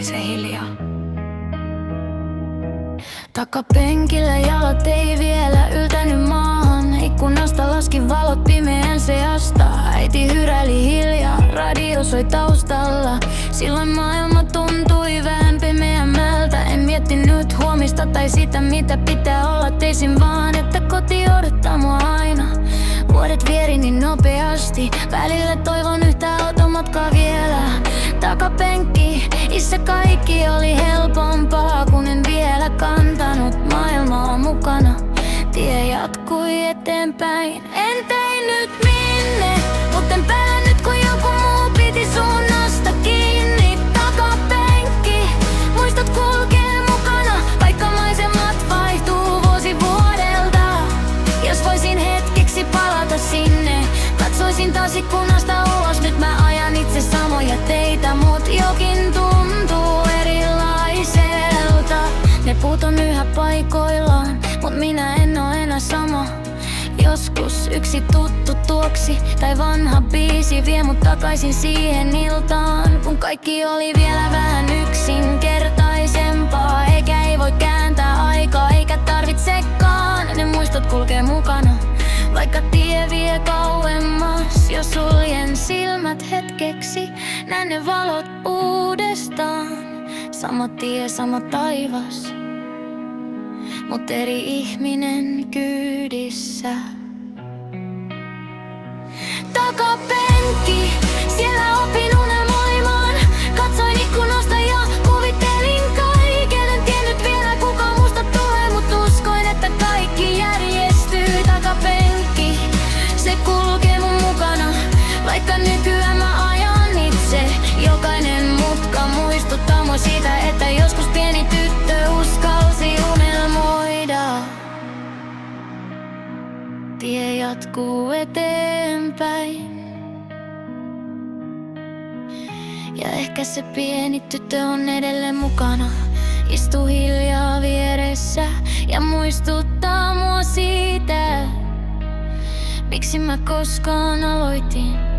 se hiljaa. Takapenkillä jalat ei vielä yltänyt maahan. Ikkunasta laski valot pimeän seasta. Äiti hyräili hiljaa, radio soi taustalla. Silloin maailma tuntui vähän pimeämmältä. En miettinyt huomista tai sitä mitä pitää olla. Teisin vaan, että koti odottaa mua aina. Vuodet vieri niin nopeasti. Välillä toivon yhtä automatkaa vielä. Takapenkki, issä kaikki oli helpompaa, kun en vielä kantanut maailmaa mukana. Tie jatkui eteenpäin. En tiennyt minne, mut en pelännyt kun joku muu piti suunnasta kiinni. Takapenkki, muistot kulkee mukana, vaikka maisemat vaihtuu vuosi vuodelta. Jos voisin hetkeksi palata sinne, katsoisin taas ikkunasta ulos. Nyt mä ajan itse samoja teitä, mut jokin tuntuu erilaiselta. Ne puut on yhä paikoillaan, mut minä en oo enää sama. Joskus yksi tuttu tuoksi tai vanha biisi vie mut takaisin siihen iltaan, kun kaikki oli vielä vähän yksinkertaisempaa. Eikä ei voi kääntää aikaa, eikä tarvitsekaan. Ne muistot kulkee mukana, vaikka tie vie kauemmas. Jos suljen silmät hetkeksi, näen ne valot uudestaan. Sama tie, sama taivas, mut eri ihminen kyydissä. Takapenkki, siellä opin unelmoimaan. Katsoin ikkunasta ja kuvittelin kaiken. En tiennyt vielä kuka musta tulee, mut uskoin että kaikki järjestyy. Takapenkki, se kulkee mun mukana, vaikka nykyään mä ajan itse. Jokainen mutka muistuttaa mua siitä, että joskus pieni tyttö uskalsi unelmoida. Tie jatkuu eteenpäin. Ja ehkä se pieni tyttö on edelleen mukana. Istuu hiljaa vieressä ja muistuttaa mua siitä, miksi mä koskaan aloitin.